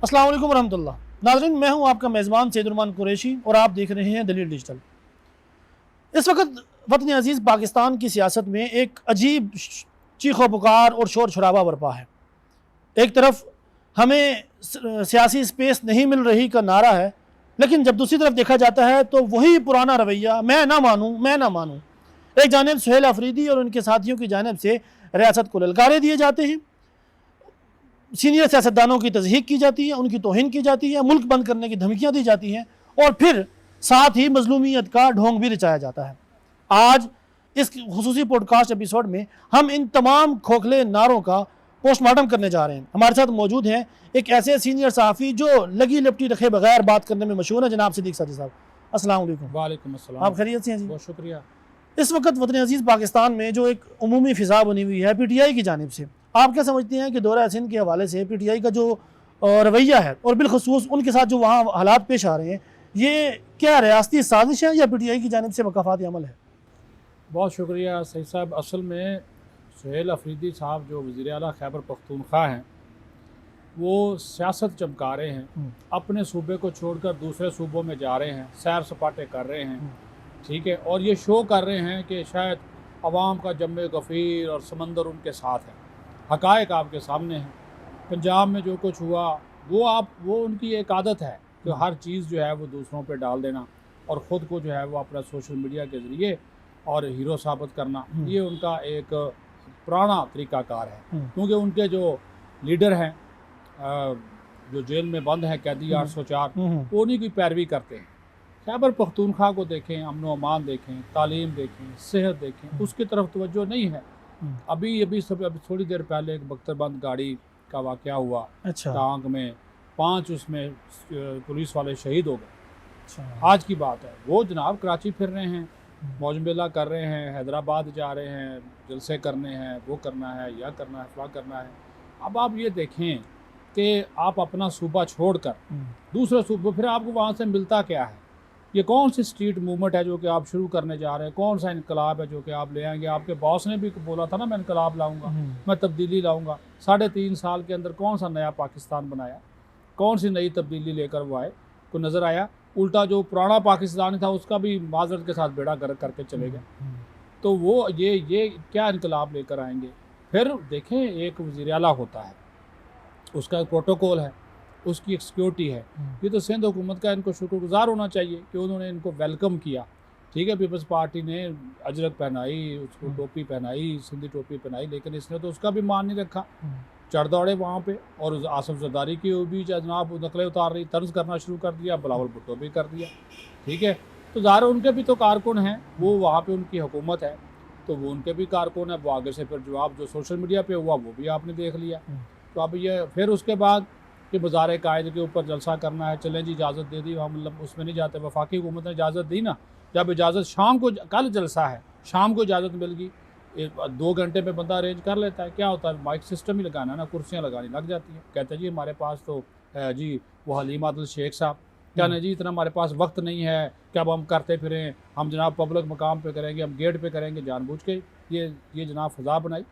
अस्सलाम वालेकुम रहमतुल्लाह। नाज़रीन, मैं हूं आपका मेज़बान सैयदुर्रहमान कुरैशी और आप देख रहे हैं दलील डिजिटल। इस वक्त वतन अजीज़ पाकिस्तान की सियासत में एक अजीब चीखो पुकार और शोर शराबा बरपा है। एक तरफ हमें सियासी स्पेस नहीं मिल रही का नारा है, लेकिन जब दूसरी तरफ देखा जाता है तो वही पुराना रवैया, मैं ना मानूँ मैं ना मानूँ। एक जानिब सुहेल अफरीदी और उनके साथियों की जानिब से रियासत को ललकारे दिए जाते हैं, सीनियर सियासतदानों की तज़हीक की जाती है, उनकी तौहीन की जाती है, मुल्क बंद करने की धमकियाँ दी जाती हैं और फिर साथ ही मजलूमियत का ढोंग भी रचाया जाता है। आज इस खुसूसी पॉडकास्ट एपिसोड में हम इन तमाम खोखले नारों का पोस्टमार्टम करने जा रहे हैं। हमारे साथ मौजूद हैं एक ऐसे सीनियर सहाफ़ी जो लगी लिपटी रखे बगैर बात करने में मशहूर है, जनाब सिद्दीक सादी साहब। अस्सलाम वालेकुम। वालेकुम अस्सलाम। आप खैरियत से हैं जी? बहुत शुक्रिया। इस वक्त वतन अजीज़ पाकिस्तान में जो एक उमूमी फ़िज़ा बनी हुई है PTI की जानिब से, आप क्या समझते हैं कि दौरा सिंध के हवाले से PTI का जो रवैया है और बिलखसूस उनके साथ जो वहाँ हालात पेश आ रहे हैं, ये क्या रियासती साजिश है या PTI की जानिब से मकाफाती अमल है? बहुत शुक्रिया सही साहब। असल में सुहेल अफरीदी साहब जो वज़ीर आला खैबर पख्तूनख्वा हैं, वो सियासत चमका रहे हैं, अपने सूबे को छोड़कर दूसरे सूबों में जा रहे हैं, सैर सपाटे कर रहे हैं, ठीक है, और ये शो कर रहे हैं कि शायद अवाम का जम्मे गफ़ीर और समंदर उनके साथ है। हक़ाइक़ आपके सामने हैं। पंजाब में जो कुछ हुआ वो उनकी एक आदत है कि हर चीज़ जो है वो दूसरों पे डाल देना और ख़ुद को जो है वो अपना सोशल मीडिया के ज़रिए और हीरो साबित करना, ये उनका एक पुराना तरीक़ाकार है। क्योंकि उनके जो लीडर हैं, जो जेल में बंद हैं कैदी 804, वो उन्हीं की पैरवी करते हैं। खैबर पख्तूनख्वा को देखें, अमन व अमान देखें, तालीम देखें, सेहत देखें, उसकी तरफ तवज्जो नहीं है। अभी थोड़ी देर पहले एक बख्तरबंद गाड़ी का वाक़या हुआ। अच्छा। टांग में 5 उसमें पुलिस वाले शहीद हो गए। अच्छा। आज की बात है, वो जनाब कराची फिर रहे हैं, मौज मेला कर रहे हैं, हैदराबाद जा रहे हैं, जलसे करने हैं, वो करना है, यह करना है, फला करना है। अब आप ये देखें कि आप अपना सूबा छोड़कर दूसरे सूबे, फिर आपको वहाँ से मिलता क्या है? ये कौन सी स्ट्रीट मूवमेंट है जो कि आप शुरू करने जा रहे हैं? कौन सा इनकलाब है जो कि आप ले आएंगे? आपके बॉस ने भी बोला था ना, मैं इनकलाब लाऊंगा, मैं तब्दीली लाऊंगा। 3.5 साल के अंदर कौन सा नया पाकिस्तान बनाया? कौन सी नई तब्दीली लेकर वो आए? को नज़र आया? उल्टा जो पुराना पाकिस्तान था उसका भी माजरत के साथ बेड़ा गर्क करके चले गए। तो वो ये क्या इनकलाब लेकर आएंगे? फिर देखें, एक वज़ीर आला होता है, उसका एक प्रोटोकॉल है, उसकी एक सिक्योरिटी है। ये तो सिंध हुकूमत का इनको शुक्रगुजार होना चाहिए कि उन्होंने इनको वेलकम किया। ठीक है, पीपल्स पार्टी ने अजरक पहनाई, उसको टोपी पहनाई, सिंधी टोपी पहनाई, लेकिन इसने तो उसका भी मान नहीं रखा। चढ़ दौड़े वहाँ पे और आसफ जरदारी की भी जनाब नकलें उतार रही, तर्ज करना शुरू कर दिया, बिलावल भुट्टो भी कर दिया। ठीक है, तो ज़ाहिर उनके भी तो कारकुन हैं, वो वहाँ पे उनकी हुकूमत है, तो वो उनके भी कारकुन है। वो आगे से फिर जवाब जो सोशल मीडिया पे हुआ वो भी आपने देख लिया। तो अब ये फिर उसके बाद कि बाज़ार कायदे के ऊपर जलसा करना है, चलें जी इजाज़त दे दी, हम मतलब उसमें नहीं जाते। वफाकी हुकूमत ने इजाज़त दी ना, जब इजाज़त शाम को, कल जलसा है, शाम को इजाज़त मिल गई, 2 घंटे में बंदा अरेंज कर लेता है। क्या होता है, माइक सिस्टम ही लगाना है ना, कुर्सियाँ लगानी लग जाती हैं। कहते हैं जी हमारे पास तो जी वो हलीम आदिल शेख साहब कहने जी इतना हमारे पास वक्त नहीं है कि अब हम करते फिरें, हम जनाब पब्लिक मकाम पे करेंगे, हम गेट पे करेंगे। जानबूझ के ये जनाब फ़ज़ा बनाई,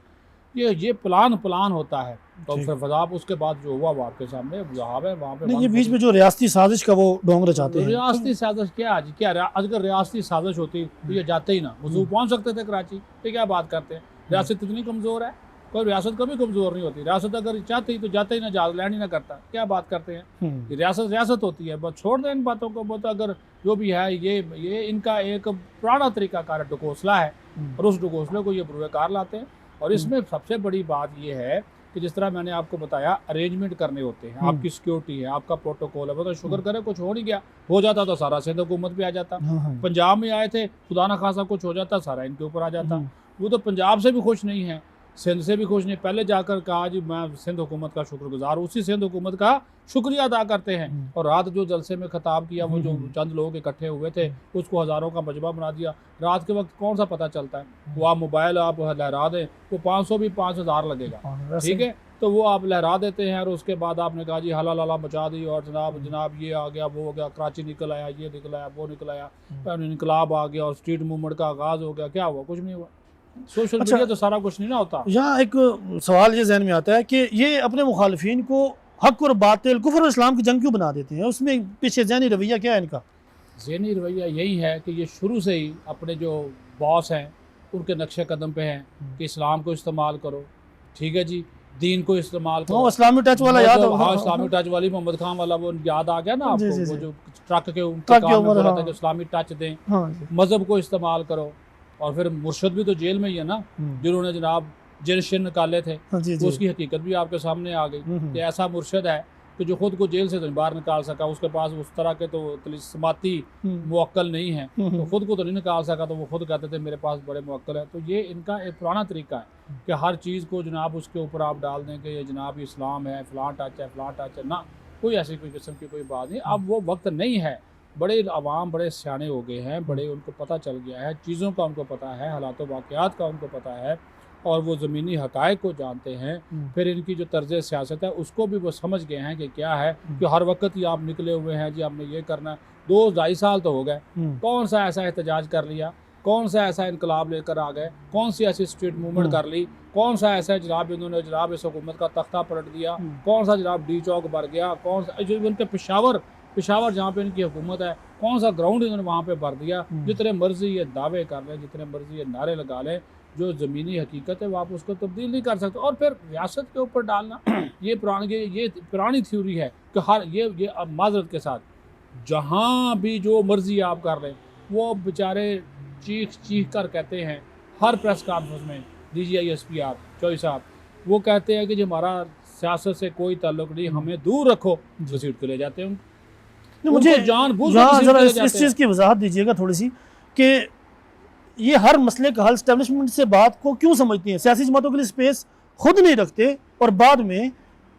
ये प्लान होता है। तो फिर फ़ज़ा उसके बाद जो हुआ वो आपके सामने जवाब है। वहाँ पे ये बीच में जो रियासती साजिश का वो ढोंग रचाते हैं। रियासती साजिश क्या आज क्या अगर रियासती साजिश होती तो ये जाते ही ना, वजू पहुँच सकते थे कराची। ये क्या बात करते हैं? रियासत इतनी कमज़ोर है? कोई रियासत कभी कमज़ोर नहीं होती। रियासत अगर चाहती तो जाते ही ना, जहाज लैंड ही ना करता। क्या बात करते हैं? रियासत होती है, बस छोड़ दें इन बातों को। बहुत अगर जो भी है ये इनका एक पुराना तरीक़ाकार ढकोसला है और उस ढकोसले को ये बुरवेकार लाते हैं। और इसमें सबसे बड़ी बात ये है कि जिस तरह मैंने आपको बताया, अरेंजमेंट करने होते हैं, आपकी सिक्योरिटी है, आपका प्रोटोकॉल है। वो तो शुक्र करे कुछ हो नहीं गया, हो जाता तो सारा सिंध हुकूमत पे आ जाता। पंजाब में आए थे, खुदा ना खासा कुछ हो जाता, सारा इनके ऊपर आ जाता। वो तो पंजाब से भी खुश नहीं है, सिंध से भी खुश नहीं। पहले जाकर कहा जी मैं सिंध हुकूमत का शुक्रगुजार, उसी सिंध हुकूमत का शुक्रिया अदा करते हैं। और रात जो जलसे में खिताब किया, वो जो चंद लोग इकट्ठे हुए थे, उसको हज़ारों का मजबा बना दिया। रात के वक्त कौन सा पता चलता है? वो आप मोबाइल आप लहरा दें, वो 500 भी 5000 लगेगा। ठीक है, तो वो आप लहरा देते हैं और उसके बाद आपने कहा जी हला लाला मचा दी और जनाब ये आ गया, वो हो गया, कराची निकल आया, ये निकल आया, वो निकल आया, इनकलाब आ गया और स्ट्रीट मूवमेंट का आगाज़ हो गया। क्या हुआ? कुछ नहीं हुआ। सोशल मीडिया तो सारा कुछ नहीं ना होता। यहाँ एक सवाल ये जहन में आता है कि ये अपने मुखालफिन को हक और बातिल, कुफर और इस्लाम की जंग क्यों बना देते हैं? उसमें पीछे ज़हनी रवैया क्या है इनका? ज़हनी रवैया यही है कि ये शुरू से ही अपने जो बॉस हैं उनके नक्शे कदम पे हैं कि इस्लाम को इस्तेमाल करो, ठीक है जी, दीन को इस्तेमाल करो। इस्लामी टच वाला याद मतलब, है? हाँ, इस्लामी टच वाली मोहम्मद खान वाला वो याद आ गया ना जी, आपको, जी, वो जी। जो ट्रक के उनके ट्रक के काम में ऊपर, बोला था हाँ। कि इस्लामी टच दें, हाँ जी। मज़हब को इस्तेमाल करो। और फिर मुर्शद भी तो जेल में ही है ना, जिन्होंने जनाब जिन शिन निकाले थे, हाँ जी वो जी। उसकी हकीकत भी आपके सामने आ गई कि ऐसा मुर्शद है कि जो खुद को जेल से तो बाहर निकाल सका, उसके पास उस तरह के तो तलिस्माती मुअक्कल नहीं है, तो खुद को तो नहीं निकाल सका, तो वो खुद कहते थे मेरे पास बड़े मुअक्कल है। तो ये इनका एक पुराना तरीका है कि हर चीज़ को जनाब उसके ऊपर आप डाल दें कि ये जनाब इस्लाम है, फ़लाँ टच है, फ़लाँ टच है ना, कोई ऐसी कोई किस्म की कोई बात नहीं। अब वो वक्त नहीं है, बड़े अवाम बड़े सियाने हो गए हैं, बड़े उनको पता चल गया है, चीज़ों का उनको पता है, हालात वाक़यात का उनको पता है, और वो ज़मीनी हक़ाइक़ को जानते हैं। फिर इनकी जो तर्ज़ सियासत है उसको भी वो समझ गए हैं कि क्या है कि हर वक्त ही आप निकले हुए हैं जी, आपने ये करना है। 2-2.5 साल तो हो गए, कौन सा ऐसा एहतजाज कर लिया, कौन सा ऐसा इनकलाब लेकर आ गए, कौन सी ऐसी स्ट्रीट मूवमेंट कर ली, कौन सा ऐसा जनाब इन्होंने जनाब इस हुकूमत का तख्ता पलट दिया, कौन सा जनाब डी चौक भर गया, कौन सा जो इनके पेशावर जहाँ पे इनकी हुकूमत है, कौन सा ग्राउंड इन्होंने वहाँ पे भर दिया। जितने मर्जी ये दावे कर लें, जितने मर्जी ये नारे लगा लें, जो ज़मीनी हकीकत है वो आप उसको तब्दील नहीं कर सकते। और फिर रियासत के ऊपर डालना ये पुरानी थ्योरी है कि हर ये अब माजरत के साथ जहाँ भी जो मर्जी आप कर लें, वो बेचारे चीख कर कहते हैं हर प्रेस कॉन्फ्रेंस में, DGISPR चौधरी साहब वो कहते हैं कि जी हमारा सियासत से कोई ताल्लुक नहीं, हमें दूर रखो, घसीट के ले जाते हैं उनको। मुझे जानबूझ यहाँ ज़रा इस चीज़ की वजाहत दीजिएगा थोड़ी सी कि ये हर मसले का हल इस्टेब्लिशमेंट से बात को क्यों समझती हैं? सियासी जमातों के लिए स्पेस खुद नहीं रखते और बाद में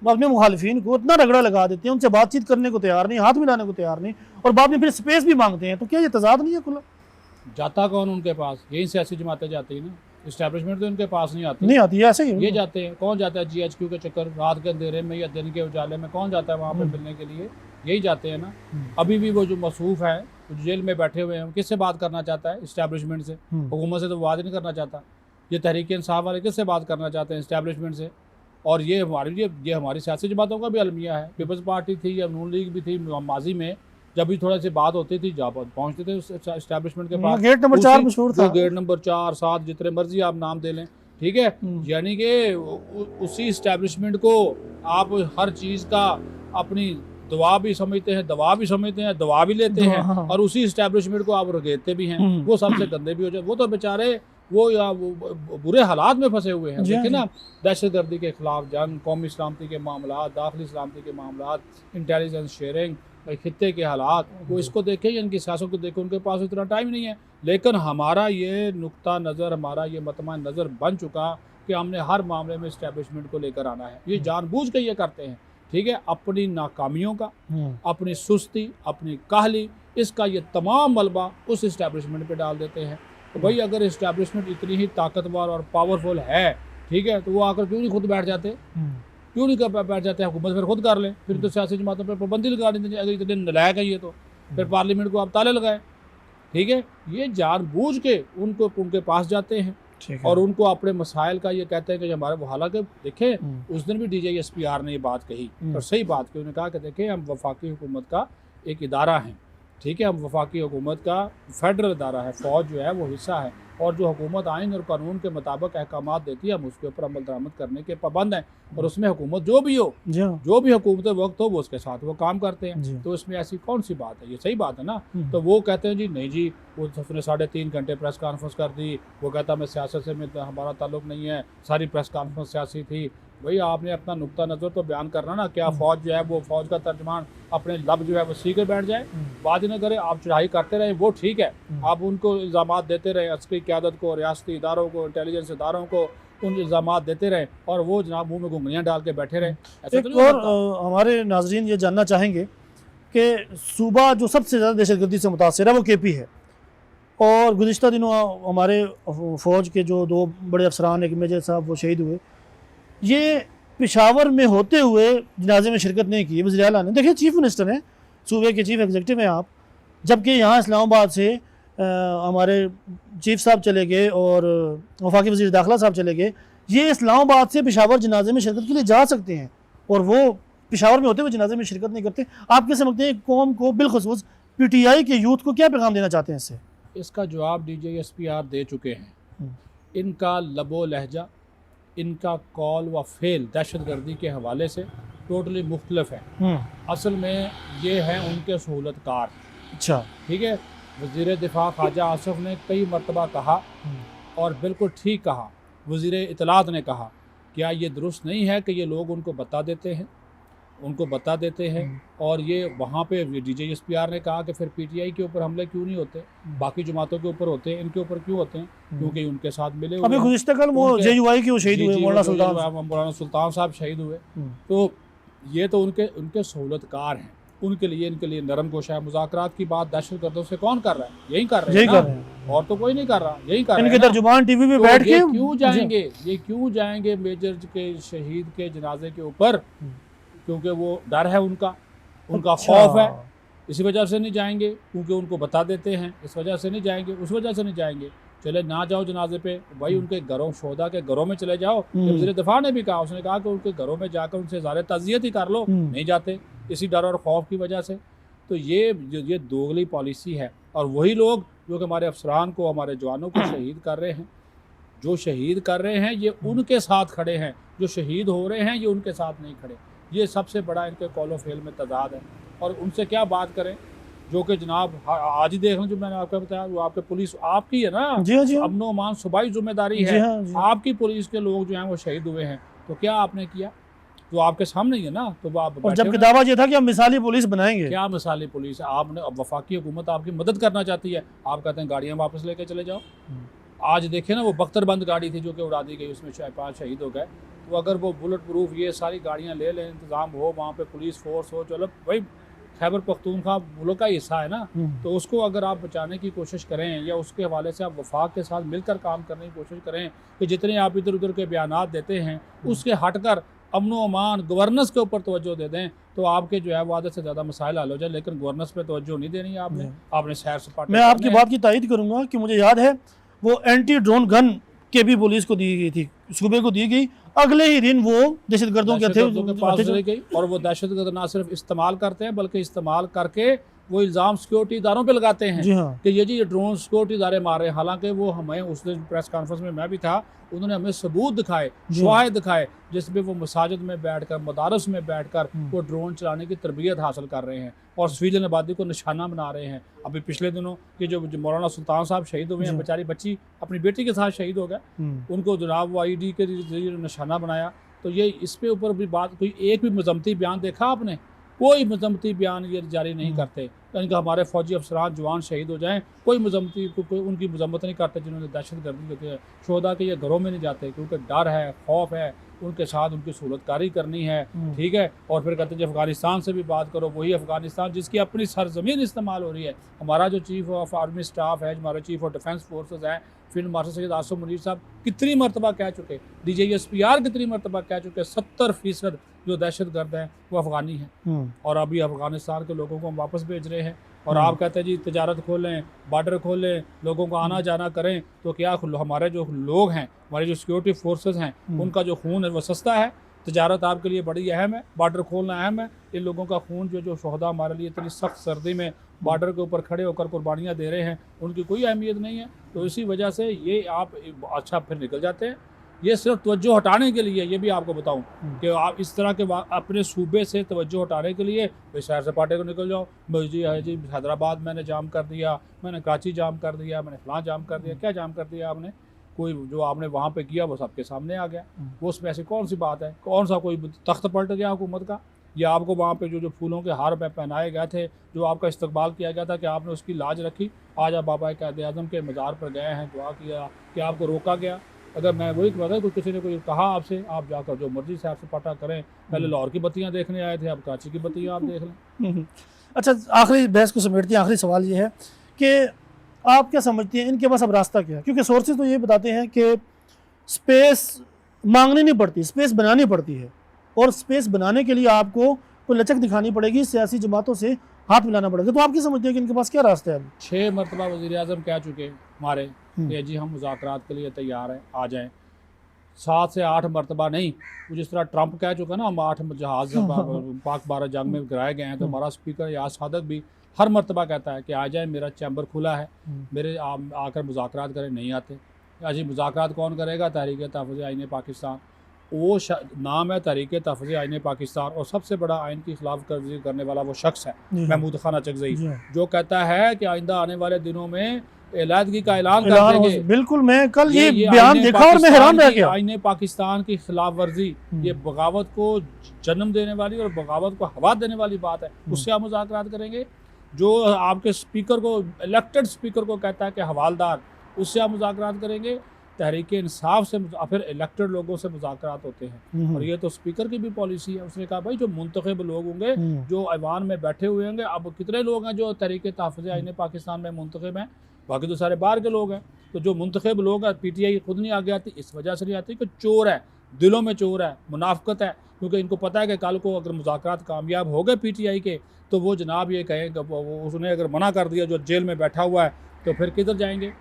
अपने मुखालिफिन को इतना रगड़ा लगा देते हैं, उनसे बातचीत करने को तैयार नहीं, हाथ मिलाने को तैयार नहीं, और बाद में फिर स्पेस भी मांगते हैं। तो क्या ये तजाद नहीं है खुला? जाता कौन उनके पास? यही सियासी जमातें जाती है ना, इस्टेब्लिशमेंट तो उनके पास नहीं आती, नहीं आती है, ऐसे ही ये जाते हैं। कौन जाता है GHQ के चक्कर, रात के अंधेरे में या दिन के उजाले में कौन जाता है वहाँ पे मिलने के लिए? यही जाते हैं ना। अभी भी वो जो मसरूफ़ है, जेल में बैठे हुए हैं, किससे बात करना चाहता है? इस्टेब्लिशमेंट से, हुकूमत से तो बात नहीं करना चाहता। ये तहरीक इंसाफ वाले किससे बात करना चाहते हैं? इस्टेब्लिशमेंट से। और ये हमारी सियासी जमातों का भी अलमिया है। पीपल्स पार्टी थी या नून लीग भी थी माजी में, जब भी थोड़ा सी बात होती थी जहाँ पहुँचते थे उस इस्टेब्लिशमेंट के पास। गेट नंबर 4 मशहूर था, गेट नंबर 4, 7 जितने मर्जी आप नाम दे लें, ठीक है। यानी कि उसी इस्टेब्लिशमेंट को आप हर चीज़ का अपनी दवा भी समझते हैं, दवा भी समझते हैं, दवा भी लेते हैं, और उसी इस्टेब्लिशमेंट को आप रगेते भी हैं। वो सबसे गंदे भी हो जाए। वो तो बेचारे वो बुरे हालात में फंसे हुए हैं। देखिए ना, दहशत गर्दी के खिलाफ जंग, कौमी सलामती के मामला, दाखिली सलामती के मामला, इंटेलिजेंस शेयरिंग, खित्ते के हालात, वो इसको देखें, इनकी सियासत को देखें, उनके पास इतना टाइम नहीं है। लेकिन हमारा ये नुक्ता नज़र, हमारा ये मतमा नज़र बन चुका कि हमने हर मामले में इस्टेब्लिशमेंट को लेकर आना है। ये जानबूझ के ये करते हैं, ठीक है, अपनी नाकामियों का, अपनी सुस्ती, अपनी काहली, इसका ये तमाम मलबा उस इस्टेब्लिशमेंट पे डाल देते हैं। तो भाई अगर इस्टेब्लिशमेंट इतनी ही ताकतवर और पावरफुल है, ठीक है, तो वो आकर क्यों नहीं खुद बैठ जाते? क्यों नहीं बैठ जाते? हुकूमत फिर खुद कर लें, फिर तो सियासी जमातों पर पाबंदी लगा देते। अगर इतने नलायक है ये, तो फिर पार्लियामेंट को आप ताले लगाएं, ठीक है। ये जानबूझ के उनके पास जाते हैं और उनको अपने मसाइल का ये कहते हैं कि हमारे वो, हालांकि देखें उस दिन भी DGISPR ने ये बात कही और सही बात की। उन्होंने कहा कि देखें हम वफाकी हुकूमत का एक इदारा हैं, ठीक है, हम वफाकी हुकूमत का फेडरल इदारा है, फ़ौज जो है वो हिस्सा है, और जो हुकूमत आइन और कानून के मुताबिक अहकाम देती है हम उसके ऊपर अमल दरामद करने के पाबंद हैं। और उसमें हुकूमत जो भी हो, जो भी हुकूमत वक्त हो, वो उसके साथ वो काम करते हैं। तो इसमें ऐसी कौन सी बात है? ये सही बात है ना। तो वो कहते हैं जी नहीं जी, वो उसने 3.5 घंटे प्रेस कॉन्फ्रेंस कर दी, वो कहता मैं सियासत से हमारा ताल्लुक नहीं है, सारी प्रेस कॉन्फ्रेंस सियासी थी। भाई आपने अपना नुक्ता नज़र तो बयान करना ना। क्या फ़ौज जो है वो, फ़ौज का तर्जमान अपने लब जो है वो सीकर बैठ जाए, बात ही ना करे? आप चढ़ाई करते रहे, वो ठीक है, आप उनको इल्ज़ामात देते रहे, अस्करी क़यादत को, रियासती इदारों को, इंटेलिजेंस इदारों को उन इल्ज़ामात देते रहे, और वो जनाब मुँह में घुंघनियाँ डाल के बैठे रहे। एक तो और हमारे नाजरीन ये जानना चाहेंगे कि सूबा जो सबसे ज़्यादा दहशतगर्दी से मुतासर है वो KP है, और गुज़िश्ता दिनों हमारे फ़ौज के जो 2 बड़े अफसरान, एक मेजर साहब वो शहीद हुए, ये पेशावर में होते हुए जनाजे में शिरकत नहीं की वज़ीर आला ने। देखिए चीफ़ मिनिस्टर हैं, सूबे के चीफ़ एग्जीक्यूटिव हैं आप, जबकि यहाँ इस्लामाबाद से हमारे चीफ साहब चले गए और वफाकी वज़ीर दाखिला साहब चले गए। ये इस्लामाबाद से पेशावर जनाजे में शिरकत के लिए जा सकते हैं, और वो पेशावर में होते हुए जनाजे में शिरकत नहीं करते। आप क्या समझते हैं कौम को, बिलखसूस PTI के यूथ को क्या पैगाम देना चाहते हैं इससे? इसका जवाब DGSPR दे चुके हैं। इनका लबो लहजा, इनका कॉल व फेल दहशत गर्दी के हवाले से टोटली मुख्तलिफ है। असल में ये हैं उनके सहूलतकार। अच्छा, ठीक है। वज़ीर दिफा ख्वाजा आसिफ ने कई मरतबा कहा और बिल्कुल ठीक कहा, वज़ीर इत्तलात ने कहा, क्या ये दुरुस्त नहीं है कि ये लोग उनको बता देते हैं और ये वहाँ पे DGSPR ने कहा कि फिर PTI के ऊपर हमले क्यों नहीं होते, बाकी जमातों के ऊपर होते हैं, इनके ऊपर क्यों होते हैं? क्योंकि उनके साथ मिले हुए। अभी गुज़िश्ता कल वो JUI के वो शहीद हुए, मौलाना सुल्तान साहब शहीद हुए। तो ये तो उनके सहूलतकार हैं, इनके लिए नरम गोशा है। मुज़ाकरात की बात दहशतगर्दों से कौन कर रहा है? यही कर रहे हैं, और तो कोई नहीं कर रहा, यही कर रहे हैं। इनके तर्जुमान टीवी पे बैठ के क्यों जाएंगे मेजर के शहीद के जनाजे के ऊपर? क्योंकि वो डर है, उनका खौफ है, इसी वजह से नहीं जाएंगे। क्योंकि उनको बता देते हैं, इस वजह से नहीं जाएंगे, उस वजह से नहीं जाएंगे। चले ना जाओ जनाजे पे, भाई उनके घरों, शोहदा के घरों में चले जाओ। वज़ीर दिफा ने भी कहा, उसने कहा कि उनके घरों में जाकर उनसे इज़हार ताज़ियत ही कर लो। नहीं जाते इसी डर और खौफ की वजह से। तो ये दोगली पॉलिसी है। और वही लोग जो कि हमारे अफसरान को, हमारे जवानों को शहीद कर रहे हैं, ये उनके साथ खड़े हैं। जो शहीद हो रहे हैं ये उनके साथ नहीं खड़े। ये सबसे बड़ा इनके कॉल ऑफ फेल में तजाद है। और उनसे क्या बात करें, जो कि जनाब आज ही देख लें, जो मैंने आपको बताया, वो आपके पुलिस आपकी है ना। जी हाँ। अमनो अमान सूबाई जिम्मेदारी है। आपकी पुलिस के लोग जो हैं वो शहीद हुए हैं, तो क्या आपने किया? तो आपके सामने ही है ना। तो आप, और जबकि दावा ये था कि हम मिसाली पुलिस बनाएंगे। क्या मिसाली पुलिस है? आपने, अब वफाकी हुकूमत आपकी मदद करना चाहती है, आप कहते हैं गाड़ियाँ वापस लेके चले जाओ। आज देखें ना, वो बख्तरबंद गाड़ी थी जो कि उड़ा दी गई, उसमें 5 शहीद हो गए। तो अगर वो बुलेट प्रूफ ये सारी गाड़ियाँ ले लें, इंतज़ाम हो, वहाँ पे पुलिस फोर्स हो, चलो भाई खैबर पख्तूनख्वा मुल्क का हिस्सा है ना, तो उसको अगर आप बचाने की कोशिश करें या उसके हवाले से आप वफाक के साथ मिलकर काम करने की कोशिश करें कि जितने आप इधर उधर के बयानात देते हैं उसके हटकर अमनो अमान गवर्नेंस के ऊपर तवज्जो दे दें, तो आपके जो है वो आधे से ज़्यादा मसाइल हल हो जाए। लेकिन गवर्नेंस पे तवज्जो नहीं देनी है आपने सैर सपाटे। मैं आपकी बात की तायद करूँगा कि मुझे याद है वो एंटी ड्रोन गन के भी पुलिस को दी गई थी, सूबे को दी गई। अगले ही दिन वो दहशतगर्दों के पास चली गई। और वो दहशतगर्द ना सिर्फ इस्तेमाल करते हैं, बल्कि इस्तेमाल करके वो इल्ज़ाम सिक्योरिटी इदारों पे लगाते हैं। जी हाँ। कि ये ड्रोन सिक्योरिटी इदारे मार रहे हैं। हालांकि वो हमें उस दिन प्रेस कॉन्फ्रेंस में मैं भी था, उन्होंने हमें सबूत दिखाए, शवाहिद दिखाए, जिसमें वो मसाजिद में बैठकर, मदारस में बैठकर वो ड्रोन चलाने की तरबियत हासिल कर रहे हैं और सिविलियन आबादी को निशाना बना रहे हैं। अभी पिछले दिनों ये जो मौलाना सुल्तान साहब शहीद हुए हैं, बेचारी बच्ची अपनी बेटी के साथ शहीद हो गए, उनको जनाब वो IED के जरिए निशाना बनाया। तो ये इस पे ऊपर भी बात, कोई एक भी मजम्मती बयान देखा आपने? कोई मजम्मती बयान ये जारी नहीं करते। इनका हमारे फौजी अफसरान जवान शहीद हो जाएं, कोई मजम्मती कोई उनकी मजम्मत नहीं करते जिन्होंने दहशत गर्दी होती है। शोहदा के ये घरों में नहीं जाते क्योंकि डर है, खौफ है, उनके साथ उनकी सहूलतकारी करनी है। ठीक है। और फिर कहते हैं अफगानिस्तान से भी बात करो, वही अफगानिस्तान जिसकी अपनी सरजमीन इस्तेमाल हो रही है। हमारा जो चीफ ऑफ आर्मी स्टाफ है, हमारे चीफ ऑफ डिफेंस फोर्सेज हैं, फील्ड मार्शल सैयद आसिफ मुनीर साहब कितनी मरतबा कह चुके, DGSPR कितनी मरतबा कह चुके, 70% जो दहशतगर्द हैं वो अफगानी हैं। और अभी अफगानिस्तान के लोगों को हम वापस भेज रहे हैं। और आप कहते हैं जी तजारत खोलें, बॉर्डर खोलें, लोगों को आना जाना करें, तो क्या हमारे जो लोग हैं, हमारे जो सिक्योरिटी फोर्सेस हैं, उनका जो खून है वो सस्ता है? तजारत आपके लिए बड़ी अहम है, बॉर्डर खोलना अहम है। इन लोगों का खून जो शोहदा हमारे लिए इतनी सख्त सर्दी में बॉर्डर के ऊपर खड़े होकर कुर्बानियाँ दे रहे हैं, उनकी कोई अहमियत नहीं है। तो इसी वजह से ये आप अच्छा फिर निकल जाते हैं। ये सिर्फ तवज्जो हटाने के लिए, ये भी आपको बताऊं कि आप इस तरह के अपने सूबे से तवज्जो हटाने के लिए भाई सैर सपाटे को निकल जाओ। जी हैदराबाद मैंने जाम कर दिया, मैंने कराची जाम कर दिया, मैंने फलां जाम कर दिया। क्या जाम कर दिया आपने? कोई जो आपने वहाँ पे किया वो सबके सामने आ गया। वो उसमें ऐसी कौन सी बात है? कौन सा कोई तख्त पलट गया हुकूमत का? या आपको वहाँ पे जो फूलों के हार पहनाए गए थे, जो आपका इस्तकबाल किया गया था, कि आपने उसकी लाज रखी? आज आप बाबा क़ायद आज़म के मज़ार पर गए हैं, दुआ किया, कि आपको रोका गया? अगर मैं वही कहता हूँ, किसी ने कोई कहा आपसे, आप जाकर जो मर्जी सैर सपाटा करें। पहले लाहौर की बत्तियाँ देखने आए थे, अब कराची की बत्तियाँ आप देख लें। अच्छा, आखिरी बहस को समेटते हैं। आखिरी सवाल ये है कि आप क्या समझते हैं इनके पास अब रास्ता क्या है? क्योंकि सोर्सेज तो ये बताते हैं कि स्पेस मांगनी नहीं पड़ती, स्पेस बनानी पड़ती है, और स्पेस बनाने के लिए आपको कोई लचक दिखानी पड़ेगी, सियासी जमातों से हाथ मिलाना पड़ेगा। तो आप क्या समझते हैं कि इनके पास क्या रास्ता है? अब 6 मरतबा वज़ीर आज़म कह चुके हमारे कि जी हम मुज़ाकरात के लिए तैयार हैं, आ जाएं। 7 से 8 मरतबा नहीं, वो जिस तरह ट्रंप कह चुका ना हम 8 जहाज़ पाक भारत जंग में गिराए गए हैं, तो हमारा स्पीकर याद सादक भी हर मरतबा कहता है कि आ जाए, मेरा चैम्बर खुला है, मेरे आकर मुज़ाकरात करें, नहीं आते। अजी मुज़ाकरात कौन करेगा? तहरीक तहफ़्फ़ुज़ आइन पाकिस्तान, वो नाम है तहरीक तहफ़्फ़ुज़ आइन पाकिस्तान, और सबसे बड़ा आइन की खिलाफ वर्जी करने वाला वो शख्स है महमूद खान अचकज़ई, जो कहता है कि आइंदा आने वाले दिनों में अलहदगी का ऐलान कर देंगे। बिल्कुल, मैं कल ये बयान देखा और मैं हैरान रह गया। आईने पाकिस्तान की खिलाफ वर्जी, ये बगावत को जन्म देने वाली और बगावत को हवा देने वाली बात है। उससे आप मुज़ाकरात करेंगे? जो आपके स्पीकर को, इलेक्टेड स्पीकर को कहता है कि हवालदार, उससे आप मुज़ाकरात करेंगे? तहरीक इंसाफ से फिर इलेक्टेड लोगों से मुज़ाकरात होते हैं, और ये तो स्पीकर की भी पॉलिसी है। उसने कहा भाई जो मुंतखब लोग होंगे, जो ऐवान में बैठे हुए होंगे, अब कितने लोग हैं जो तहरीक तहफ़्फ़ुज़ आइन पाकिस्तान में मुंतखब हैं? बाकी तो सारे बाहर के लोग हैं। तो जो मुंतखब लोग हैं, PTI खुद नहीं आगे आती, इस वजह से नहीं आती कि चोर है, दिलों में चोर है, मुनाफकत है, क्योंकि इनको पता है कि कल को अगर मुज़ाकरात कामयाब हो गए PTI के, तो वो जनाब ये कहें कि उसने अगर मना कर दिया जो जेल में बैठा हुआ है, तो फिर किधर जाएंगे,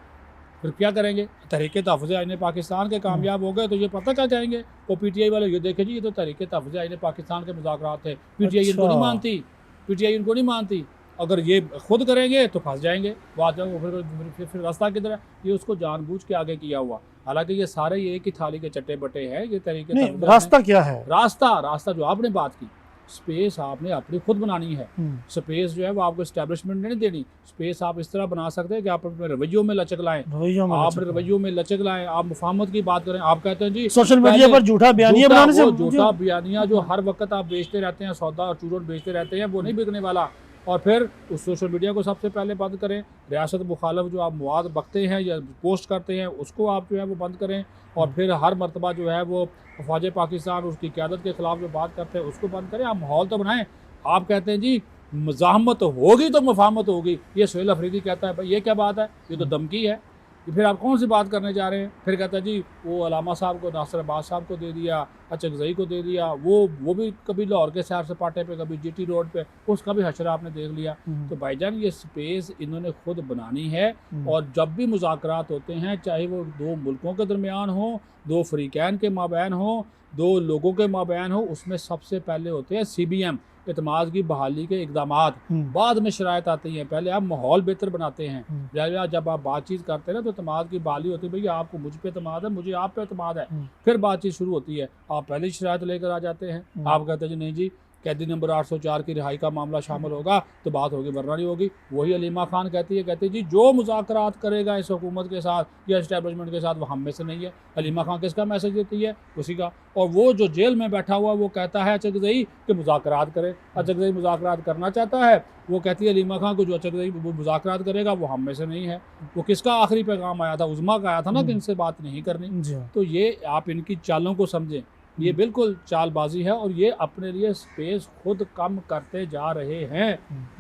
फिर क्या करेंगे? तहरीक तहफ़्फ़ुज़ आइन पाकिस्तान के कामयाब हो गए तो ये पता क्या कहेंगे वो PTI वाले, ये देखे जी ये तो तहरीक तहफ़्फ़ुज़ आइन पाकिस्तान के मुज़ाकरात थे, PTI इनको नहीं मानती, PTI इनको नहीं मानती। अगर ये खुद करेंगे तो फंस जाएंगे, बात फिर रास्ता किधर है? ये उसको जानबूझ के आगे किया हुआ। हालांकि ये सारे ये एक ही थाली के चट्टे बट्टे हैं। ये तरीके रास्ता क्या है? रास्ता जो आपने बात की, स्पेस आपने अपनी खुद बनानी है। स्पेस जो है वो आपको एस्टेब्लिशमेंट नहीं देनी। स्पेस आप इस तरह बना सकते हैं कि आप अपने रवैयों में लचक लाएं, आप रवैयों में लचक लाएं, आप मुफाहमत की बात करें। आप कहते हैं जी सोशल मीडिया पर झूठा बयानिया बनाने से, झूठा बयानिया जो हर वक्त आप बेचते रहते हैं, सौदा और चूरन बेचते रहते हैं, वो नहीं बिकने वाला। और फिर उस सोशल मीडिया को सबसे पहले बंद करें। रियासत मुखालफ जो आप मवाद बकते हैं या पोस्ट करते हैं, उसको आप जो है वो बंद करें। और फिर हर मरतबा जो है वो फ़ौज पाकिस्तान उसकी क़यादत के ख़िलाफ़ जो बात करते हैं उसको बंद करें। आप माहौल तो बनाएं। आप कहते हैं जी मज़ाहमत होगी तो मुफाहमत होगी, ये सुहेल अफरीदी कहता है, भाई ये क्या बात है? ये तो धमकी है। फिर आप कौन सी बात करने जा रहे हैं? फिर कहता है जी वो अलामा साहब को, नासिर अब्बास साहब को दे दिया, अचकज़ई को दे दिया, वो भी कभी लाहौर के सैर सपाटे पे, कभी GT रोड पे, उसका भी हशर आपने देख लिया। तो भाईजान ये स्पेस इन्होंने खुद बनानी है। और जब भी मुज़ाकरात होते हैं, चाहे वो दो मुल्कों के दरमियान हो, दो फ़रीक़ैन के माबैन हो, दो लोगों के माबैन हो, उसमें सबसे पहले होते हैं CBM, एतमाद की बहाली के इक़दामात। बाद में शराइत आती हैं, पहले आप माहौल बेहतर बनाते हैं। जब आप बातचीत करते हैं ना तो एतमाद की बहाली होती है, भैया आपको मुझ पे एतमाद है, मुझे आप पे एतमाद है, फिर बातचीत शुरू होती है। आप पहले शराइत लेकर आ जाते हैं, आप कहते हैं जी नहीं जी कैदी नंबर 804 की रिहाई का मामला शामिल होगा तो बात होगी, वरना नहीं होगी। वही अलीमा खान कहती है जी जो मुज़ाकरात करेगा इस हुकूमत के साथ या इस्टेब्लिशमेंट के साथ वो हम में से नहीं है। अलीमा खान किसका मैसेज देती है? उसी का। और वो जो जेल में बैठा हुआ वो कहता है अचकज़ई कि मुज़ाकरात करे। अचकज़ई मुज़ाकरात करना चाहता है, वो कहती है अलीमा खान को जो अचकज़ई वो मुज़ाकरात करेगा वो हम में से नहीं है। वो किसका आखिरी पैगाम आया था? उज़मा का आया था ना कि इनसे बात नहीं करनी। तो ये आप इनकी चालों को समझें, ये बिल्कुल चालबाजी है और ये अपने लिए स्पेस खुद कम करते जा रहे हैं।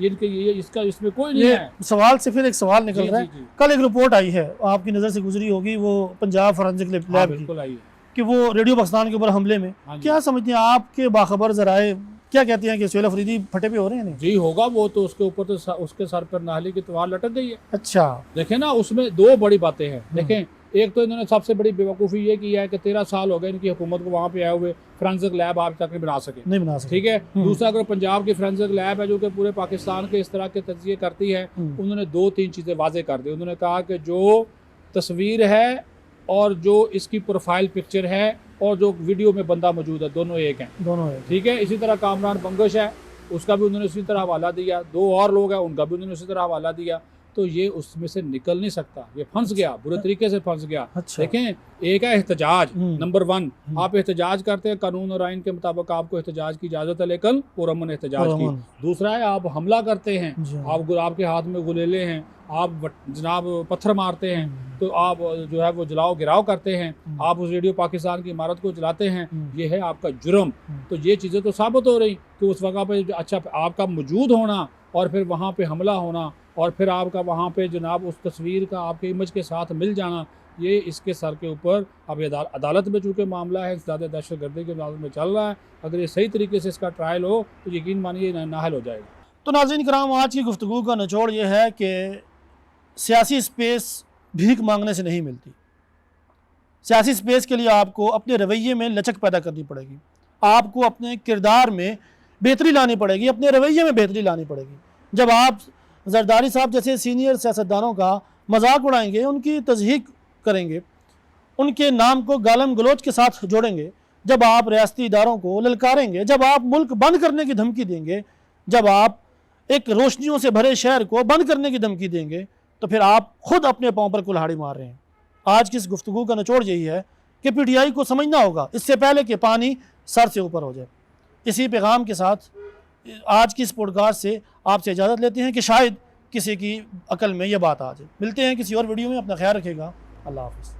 ये इसमें कोई नहीं है। सवाल से फिर एक सवाल निकल रहा है। कल एक रिपोर्ट आई है, आपकी नज़र से गुजरी होगी, वो पंजाब फॉरेंसिक लैब की, कि वो रेडियो पाकिस्तान के ऊपर हमले में, क्या समझते हैं आपके बाखबर ज़राए क्या कहते हैं कि सुहेल अफरीदी फटे पे हो रहे हैं? जी होगा, वो तो उसके ऊपर तो उसके सर पर नाहली की तलवार लटक गई है। अच्छा देखें ना, उसमें दो बड़ी बातें हैं। देखें, एक तो इन्होंने सबसे बड़ी बेवकूफ़ी ये की है कि 13 साल हो गए इनकी हुकूमत को वहाँ पे आए हुए, फोरेंसिक लैब आज तक नहीं बना सके। ठीक है। दूसरा, अगर पंजाब की फोरेंसिक लैब है जो कि पूरे पाकिस्तान के इस तरह के तजिए करती है, उन्होंने 2-3 चीज़ें वाजे कर दी। उन्होंने कहा कि जो तस्वीर है और जो इसकी प्रोफाइल पिक्चर है और जो वीडियो में बंदा मौजूद है, दोनों एक हैं, दोनों एक। ठीक है। इसी तरह कामरान बंगश है, उसका भी उन्होंने उसी तरह हवाला दिया। 2 और लोग हैं, उनका भी उन्होंने उसी तरह हवाला दिया। तो ये उसमें से निकल नहीं सकता, ये फंस गया, बुरे तरीके से फंस गया। अच्छा। देखें, एक है एहतजाज, नंबर 1, आप एहतजाज करते हैं, कानून और आइन के मुताबिक आपको एहतजाज की इजाज़त है, लेकिन पुरअमन एहतजाज की। दूसरा है आप हमला करते हैं, आपके हाथ में गुलेले हैं, आप जनाब पत्थर मारते हैं, तो आप जो है वो जलाओ गिराव करते हैं, आप उस रेडियो पाकिस्तान की इमारत को जलाते हैं, ये है आपका जुर्म। तो ये चीज़ें तो साबित हो रही कि उस वक्त पे अच्छा आपका मौजूद होना और फिर वहाँ पे हमला होना और फिर आपका वहाँ पे जनाब उस तस्वीर का आपके इमेज के साथ मिल जाना, ये इसके सर के ऊपर अब अदालत में चूँकि मामला है, ज़्यादा दहशतगर्दी के अदालत में चल रहा है, अगर ये सही तरीके से इसका ट्रायल हो तो यकीन मानिए नाहल हो जाएगा। तो नाज़रीन कराम, आज की गुफ्तगू का निचोड़ ये है कि सियासी स्पेस भीख मांगने से नहीं मिलती। सियासी स्पेस के लिए आपको अपने रवैये में लचक पैदा करनी पड़ेगी, आपको अपने किरदार में बेहतरी लानी पड़ेगी, अपने रवैये में बेहतरी लानी पड़ेगी। जब आप जरदारी साहब जैसे सीनियर सियासतदानों का मजाक उड़ाएंगे, उनकी तज़हीक करेंगे, उनके नाम को गालम गलोच के साथ जोड़ेंगे, जब आप रियासती इदारों को ललकारेंगे, जब आप मुल्क बंद करने की धमकी देंगे, जब आप एक रोशनियों से भरे शहर को बंद करने की धमकी देंगे, तो फिर आप खुद अपने पाँव पर कुल्हाड़ी मार रहे हैं। आज की इस गुफ्तगू का निचोड़ यही है कि PTI को समझना होगा इससे पहले कि पानी सर से ऊपर हो जाए। इसी पैगाम के साथ आज की इस पॉडकास्ट से आपसे इजाज़त लेते हैं कि शायद किसी की अकल में यह बात आ जाए। मिलते हैं किसी और वीडियो में, अपना ख्याल रखिएगा। अल्लाह हाफ़िज़।